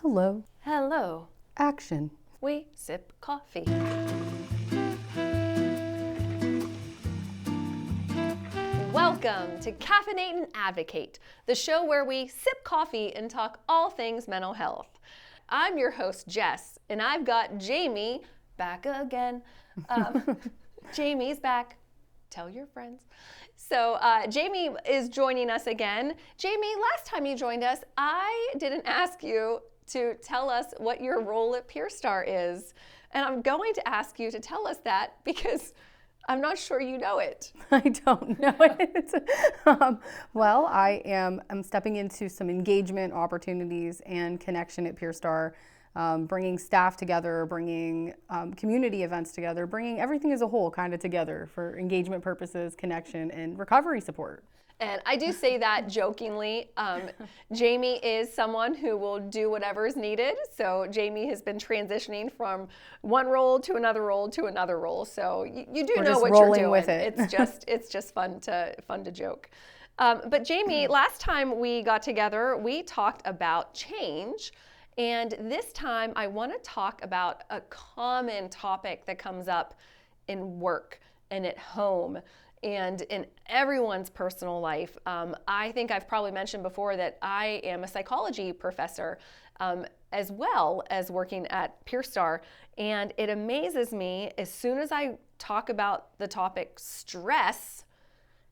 Hello. Hello. Action. We sip coffee. Welcome to Caffeinate and Advocate, the show where we sip coffee and talk all things mental health. I'm your host, Jess, and I've got Jamie back again. Jamie's back. Tell your friends. So Jamie is joining us again. Jamie, last time you joined us, I didn't ask you to tell us what your role at PeerStar is. And I'm going to ask you to tell us that because I'm not sure you know it. I don't know it. I'm stepping into some engagement opportunities and connection at PeerStar, bringing staff together, bringing community events together, bringing everything as a whole kind of together for engagement purposes, connection, and recovery support. And I do say that jokingly. Jamie is someone who will do whatever is needed. So Jamie has been transitioning from one role to another role to another role. So you do know what you're doing. With it. It's just fun to joke. But Jamie, last time we got together, we talked about change. And this time I want to talk about a common topic that comes up in work and at home and in everyone's personal life. I think I've probably mentioned before that I am a psychology professor as well as working at PeerStar. And it amazes me as soon as I talk about the topic stress,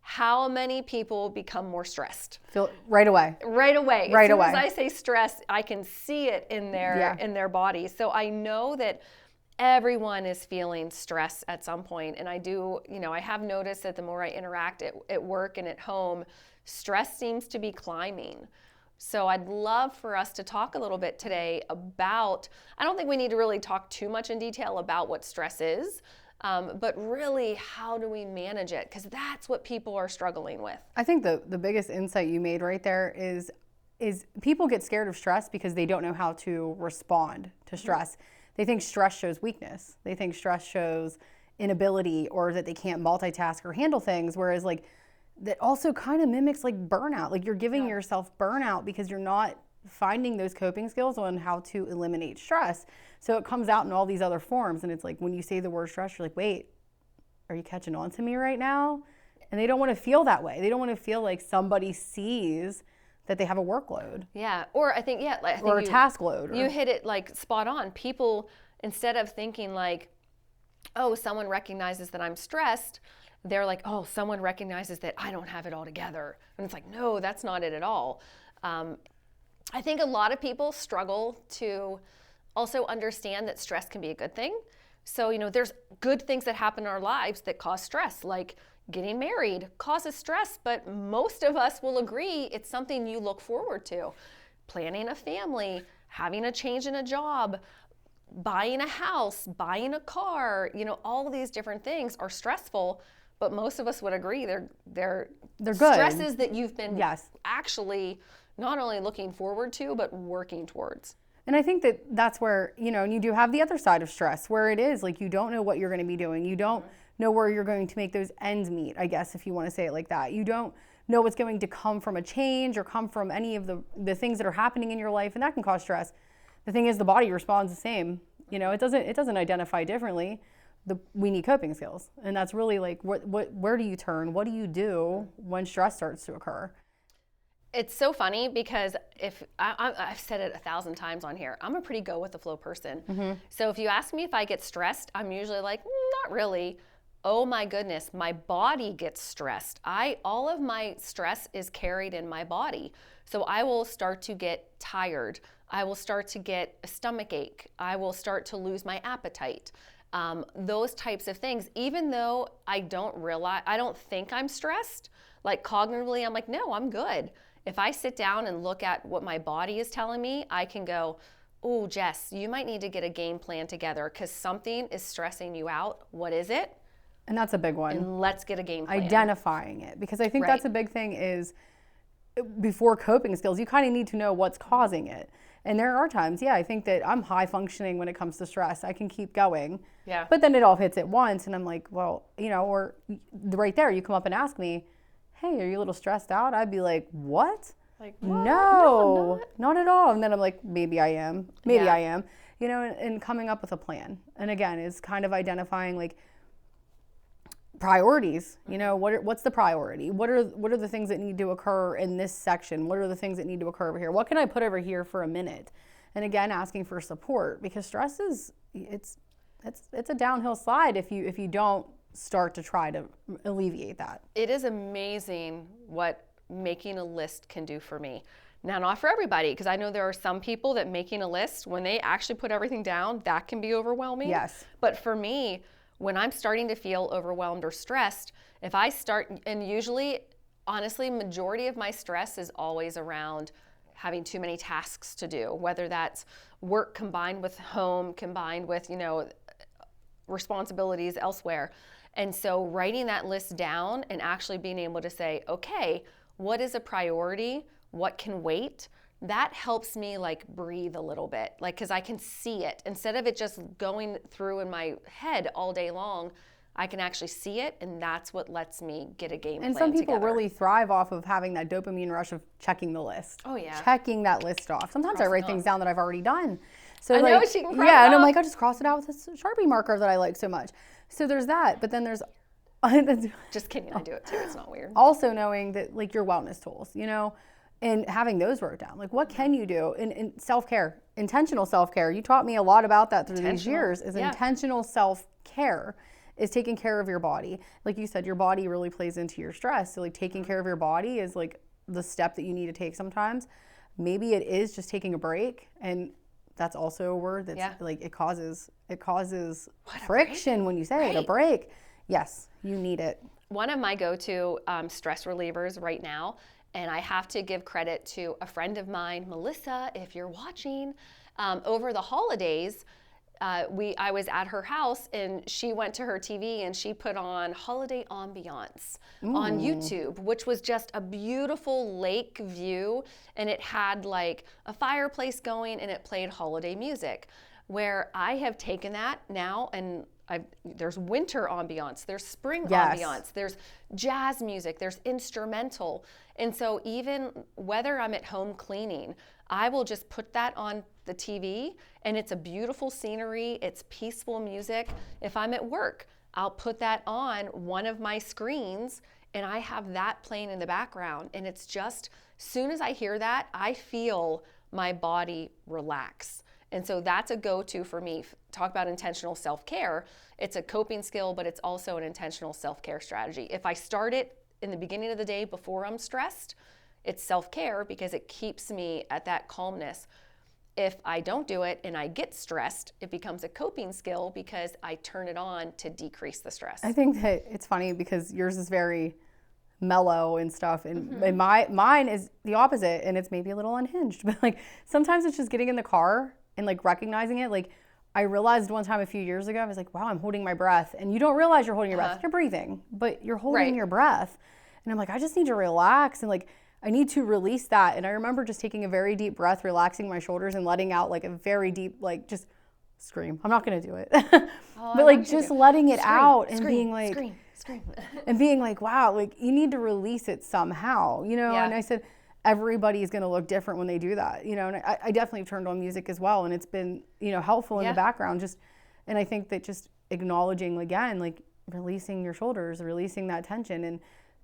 how many people become more stressed. Feel right away. Right away. Right as away. As I say stress, I can see it in their body. So I know that everyone is feeling stress at some point. And I have noticed that the more I interact at work and at home, stress seems to be climbing. So I'd love for us to talk a little bit today about, I don't think we need to really talk too much in detail about what stress is, but really how do we manage it? Because that's what people are struggling with. I think the biggest insight you made right there is people get scared of stress because they don't know how to respond to stress. They think stress shows weakness. They think stress shows inability or that they can't multitask or handle things, whereas that also kind of mimics burnout. Like you're giving yourself burnout because you're not finding those coping skills on how to eliminate stress. So it comes out in all these other forms, and it's like when you say the word stress, you're like, wait, are you catching on to me right now? And they don't want to feel that way. They don't want to feel like somebody sees that they have a workload. Yeah, or I think or a task load. You hit it spot on. People, instead of thinking oh, someone recognizes that I'm stressed, they're like, oh, someone recognizes that I don't have it all together. And it's like, no, that's not it at all. I think a lot of people struggle to also understand that stress can be a good thing. So, there's good things that happen in our lives that cause stress, like getting married causes stress, but most of us will agree it's something you look forward to. Planning a family, having a change in a job, buying a house, buying a car, all these different things are stressful, but most of us would agree they're good. Stresses that you've been actually not only looking forward to, but working towards. And I think that's where, and you do have the other side of stress where it is you don't know what you're going to be doing. You don't know where you're going to make those ends meet, I guess, if you want to say it like that. You don't know what's going to come from a change or come from any of the things that are happening in your life, and that can cause stress. The thing is, the body responds the same. It doesn't identify differently. We need coping skills, and that's really where do you turn? What do you do when stress starts to occur? It's so funny because I've said it 1,000 times on here, I'm a pretty go with the flow person. Mm-hmm. So if you ask me if I get stressed, I'm usually like, not really. Oh my goodness, my body gets stressed. All of my stress is carried in my body. So I will start to get tired. I will start to get a stomach ache. I will start to lose my appetite. Those types of things, even though I don't think I'm stressed, cognitively, I'm like, no, I'm good. If I sit down and look at what my body is telling me, I can go, oh, Jess, you might need to get a game plan together because something is stressing you out. What is it? And that's a big one. And let's get a game plan. Identifying it, because I think that's a big thing is before coping skills, you kind of need to know what's causing it. And there are times, I think that I'm high functioning when it comes to stress. I can keep going. Yeah. But then it all hits at once and I'm like, well, or right there, you come up and ask me, hey, are you a little stressed out? I'd be like, what? Like, what? No, not at all. And then I'm like, maybe I am. Maybe Yeah. I am. You know, and coming up with a plan. And again, is kind of identifying like priorities. You know, what's the priority? What are the things that need to occur in this section? What are the things that need to occur over here? What can I put over here for a minute? And again, asking for support, because stress is it's a downhill slide if you don't start to try to alleviate that. It is amazing what making a list can do for me. Now, not for everybody, because I know there are some people that making a list, when they actually put everything down, that can be overwhelming. Yes. But for me, when I'm starting to feel overwhelmed or stressed, if I start, and usually, honestly, majority of my stress is always around having too many tasks to do, whether that's work combined with home, combined with, responsibilities elsewhere. And so writing that list down and actually being able to say, okay, what is a priority? What can wait? That helps me like breathe a little bit, like, because I can see it. Instead of it just going through in my head all day long, I can actually see it, and that's what lets me get a game plan And some people together. really thrive off of having that dopamine rush of checking the list. Oh, yeah. Checking that list off. Sometimes I write Crossing things off. down that I've already done. So I like, know, she can cross yeah, it and I'm off. like, I just cross it out with this Sharpie marker that I like so much. So there's that, but then there's Just kidding, I do it too. It's not weird. also knowing that like your wellness tools, and having those wrote down. Like, what can you do in self-care, intentional self-care? You taught me a lot about that through these years. Is yeah. intentional self-care is taking care of your body. Like you said, your body really plays into your stress. So like taking care of your body is like the step that you need to take sometimes. Maybe it is just taking a break, and that's also a word that's like it causes friction when you say it, a break. Yes, you need it. One of my go-to stress relievers right now, and I have to give credit to a friend of mine, Melissa, if you're watching, over the holidays, I was at her house and she went to her TV and she put on Holiday Ambiance on YouTube, which was just a beautiful lake view, and it had like a fireplace going and it played holiday music, where I have taken that now and there's winter ambiance, there's spring ambiance, there's jazz music, there's instrumental. And so even whether I'm at home cleaning, I will just put that on the TV, and it's a beautiful scenery, it's peaceful music. If I'm at work, I'll put that on one of my screens and I have that playing in the background. And it's just, soon as I hear that, I feel my body relax. And so that's a go-to for me. Talk about intentional self-care. It's a coping skill, but it's also an intentional self-care strategy. If I start it in the beginning of the day before I'm stressed, it's self-care because it keeps me at that calmness. If I don't do it and I get stressed, it becomes a coping skill because I turn it on to decrease the stress. I think that it's funny because yours is very mellow and stuff, and mine is the opposite, and it's maybe a little unhinged. But like sometimes it's just getting in the car and like recognizing it. Like I realized one time a few years ago, I was like, wow, I'm holding my breath, and you don't realize you're holding your breath. You're breathing, but you're holding your breath, and I'm like, I just need to relax and like I need to release that. And I remember just taking a very deep breath, relaxing my shoulders and letting out like a very deep, like just scream. I'm not going to do it. But like just letting it out and being like, scream. and being like, wow, like you need to release it somehow, And I said, everybody is going to look different when they do that, and I definitely turned on music as well. And it's been, helpful in the background and I think that just acknowledging again, like releasing your shoulders, releasing that tension. And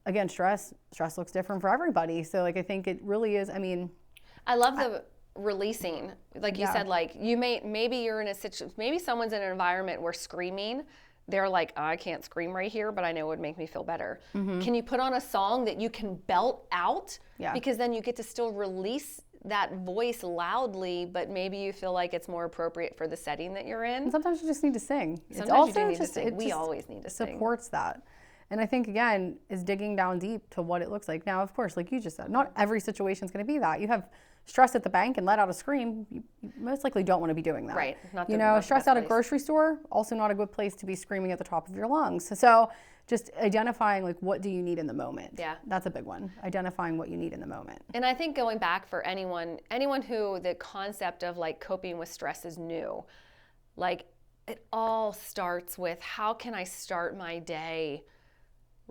again, stress looks different for everybody. So like, I think it really is, I love the releasing, like you said, like maybe you're in a situation, maybe someone's in an environment where screaming, they're like, oh, I can't scream right here, but I know it would make me feel better. Can you put on a song that you can belt out? Because then you get to still release that voice loudly, but maybe you feel like it's more appropriate for the setting that you're in. And sometimes you just need to sing. Sometimes you do need to sing. We always need to sing. Supports that. And I think, again, is digging down deep to what it looks like. Now, of course, like you just said, not every situation is going to be that. You have stress at the bank and let out a scream, you most likely don't want to be doing that. Right. Stress out at a grocery store, also not a good place to be screaming at the top of your lungs. So just identifying, like, what do you need in the moment? Yeah. That's a big one. Identifying what you need in the moment. And I think going back for anyone who the concept of, like, coping with stress is new, like, it all starts with how can I start my day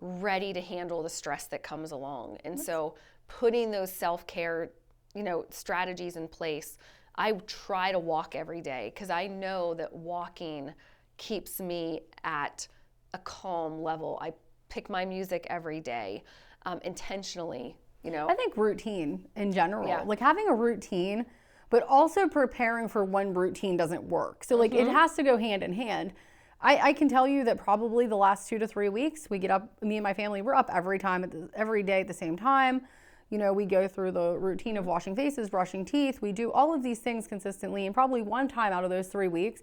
ready to handle the stress that comes along. And so putting those self-care, strategies in place. I try to walk every day because I know that walking keeps me at a calm level. I pick my music every day intentionally, I think routine in general, Yeah. like having a routine, but also preparing for when routine doesn't work. So like it has to go hand in hand. I can tell you that probably the last 2 to 3 weeks, we get up, me and my family, we're up every day at the same time. We go through the routine of washing faces, brushing teeth. We do all of these things consistently, and probably one time out of those 3 weeks,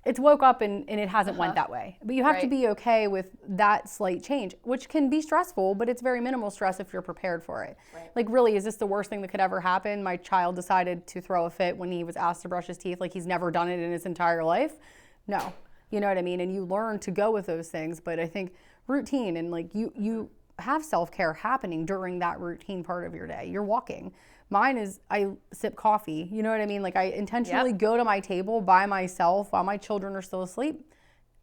it's woke up and it hasn't went that way. But you have to be okay with that slight change, which can be stressful, but it's very minimal stress if you're prepared for it. Right. Like, really, is this the worst thing that could ever happen? My child decided to throw a fit when he was asked to brush his teeth, like he's never done it in his entire life? No. You know what I mean? And you learn to go with those things. But I think routine and like you have self-care happening during that routine part of your day. You're walking. Mine is I sip coffee. You know what I mean? Like I intentionally go to my table by myself while my children are still asleep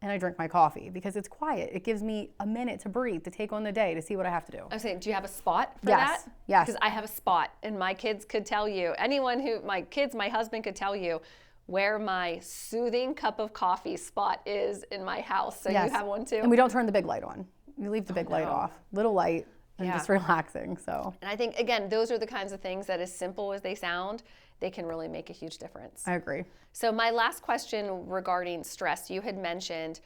and I drink my coffee because it's quiet. It gives me a minute to breathe, to take on the day, to see what I have to do. I'm saying, do you have a spot for Yes. that? Yes. Because I have a spot, and my kids could tell you, my husband could tell you where my soothing cup of coffee spot is in my house. So Yes. you have one too? And we don't turn the big light on. You leave the big light off. Little light and just relaxing. So. And I think, again, those are the kinds of things that, as simple as they sound, they can really make a huge difference. I agree. So my last question regarding stress, you had mentioned,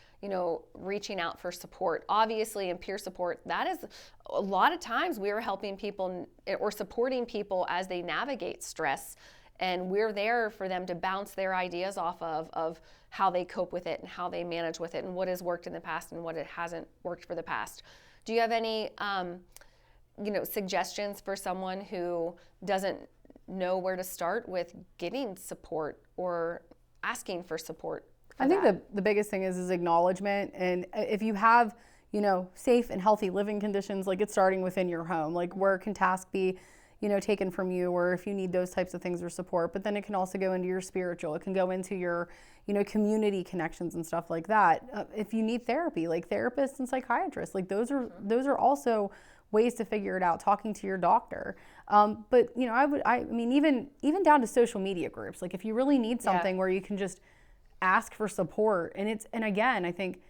reaching out for support. Obviously, in peer support, that is a lot of times we are helping people or supporting people as they navigate stress. And we're there for them to bounce their ideas off of how they cope with it and how they manage with it and what has worked in the past and what it hasn't worked for the past. Do you have any, suggestions for someone who doesn't know where to start with getting support or asking for support? I think the biggest thing is acknowledgement. And if you have, safe and healthy living conditions, like it's starting within your home, like where can tasks be, taken from you, or if you need those types of things or support. But then it can also go into your spiritual. It can go into your, community connections and stuff like that. If you need therapy, like therapists and psychiatrists, like those are also ways to figure it out. Talking to your doctor. But I mean, even down to social media groups. Like if you really need something where you can just ask for support, and again, I think,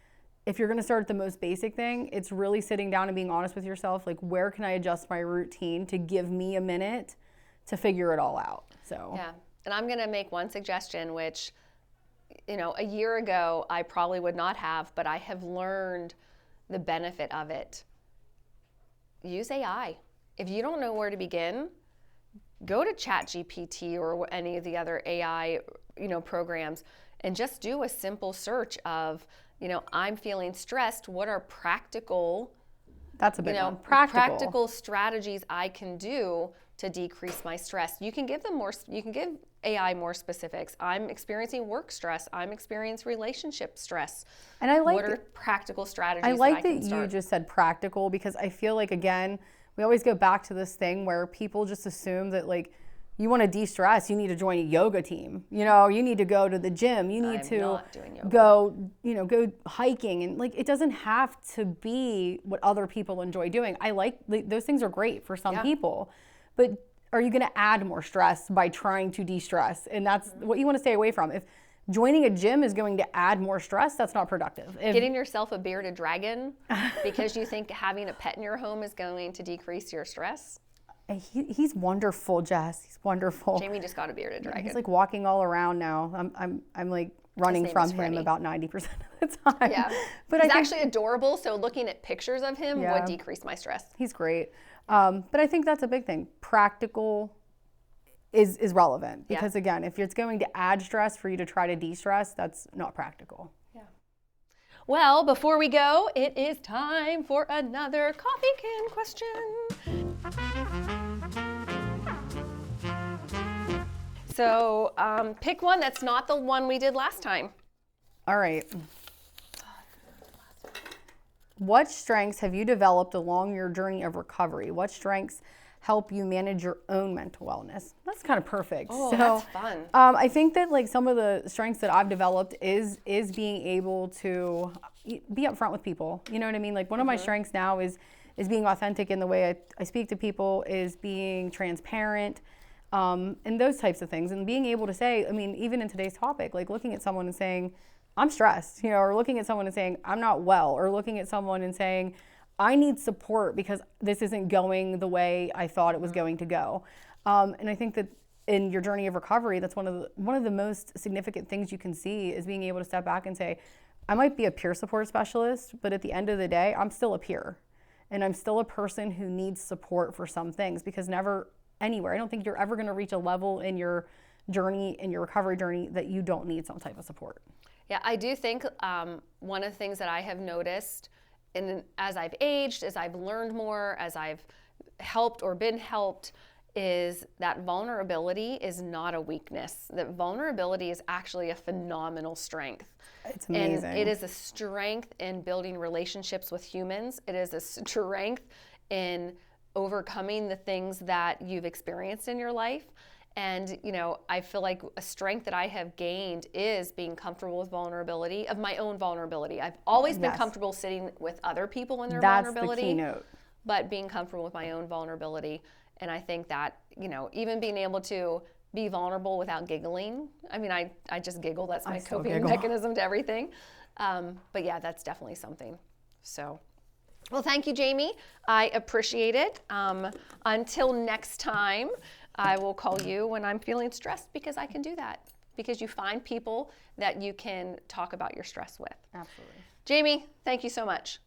if you're going to start at the most basic thing, it's really sitting down and being honest with yourself. Like, where can I adjust my routine to give me a minute to figure it all out? So yeah, and I'm going to make one suggestion, which, a year ago I probably would not have, but I have learned the benefit of it. Use AI. If you don't know where to begin, go to ChatGPT or any of the other AI, programs, and just do a simple search of, I'm feeling stressed. What are practical, that's a big one. Practical strategies I can do to decrease my stress? You can give AI more specifics. I'm experiencing work stress. I'm experiencing relationship stress. And I like what are practical strategies? I like that you just said practical, because I feel like, again, we always go back to this thing where people just assume that, like, you want to de-stress, you need to join a yoga team. You need to go to the gym. You need to go, go hiking. And like, it doesn't have to be what other people enjoy doing. I like, those things are great for some people, but are you going to add more stress by trying to de-stress? And that's what you want to stay away from. If joining a gym is going to add more stress, that's not productive. Getting yourself a bearded dragon because you think having a pet in your home is going to decrease your stress. He's wonderful, Jess. He's wonderful. Jamie just got a bearded dragon. He's like walking all around now. I'm like running from him about 90% of the time. Yeah, but he's actually adorable. So looking at pictures of him would decrease my stress. He's great. But I think that's a big thing. Practical is relevant because again, if it's going to add stress for you to try to de-stress, that's not practical. Yeah. Well, before we go, it is time for another coffee can question. So pick one that's not the one we did last time. All right. What strengths have you developed along your journey of recovery? What strengths help you manage your own mental wellness? That's kind of perfect. Oh, that's fun. I think that like some of the strengths that I've developed is being able to be upfront with people. You know what I mean? Like one of my strengths now is is being authentic in the way I speak to people, is being transparent, and those types of things. And being able to say, I mean, even in today's topic, like looking at someone and saying, I'm stressed, you know, or looking at someone and saying, I'm not well, or looking at someone and saying, I need support because this isn't going the way I thought it was going to go. And I think that in your journey of recovery, that's one of the most significant things you can see is being able to step back and say, I might be a peer support specialist, but at the end of the day, I'm still a peer. And I'm still a person who needs support for some things, because never anywhere, I don't think you're ever going to reach a level in your journey, in your recovery journey, that you don't need some type of support. Yeah, I do think one of the things that I have noticed as I've aged, as I've learned more, as I've helped or been helped, is that vulnerability is not a weakness. That vulnerability is actually a phenomenal strength. It's amazing. And it is a strength in building relationships with humans. It is a strength in overcoming the things that you've experienced in your life. And, you know, I feel like a strength that I have gained is being comfortable with vulnerability, of my own vulnerability. I've always been comfortable sitting with other people in their vulnerability. That's the keynote. But being comfortable with my own vulnerability. And I think that, you know, even being able to be vulnerable without giggling. I mean, I just giggle. That's my coping mechanism to everything. But yeah, that's definitely something. So, well, thank you, Jamie. I appreciate it. Until next time, I will call you when I'm feeling stressed, because I can do that. Because you find people that you can talk about your stress with. Absolutely. Jamie, thank you so much.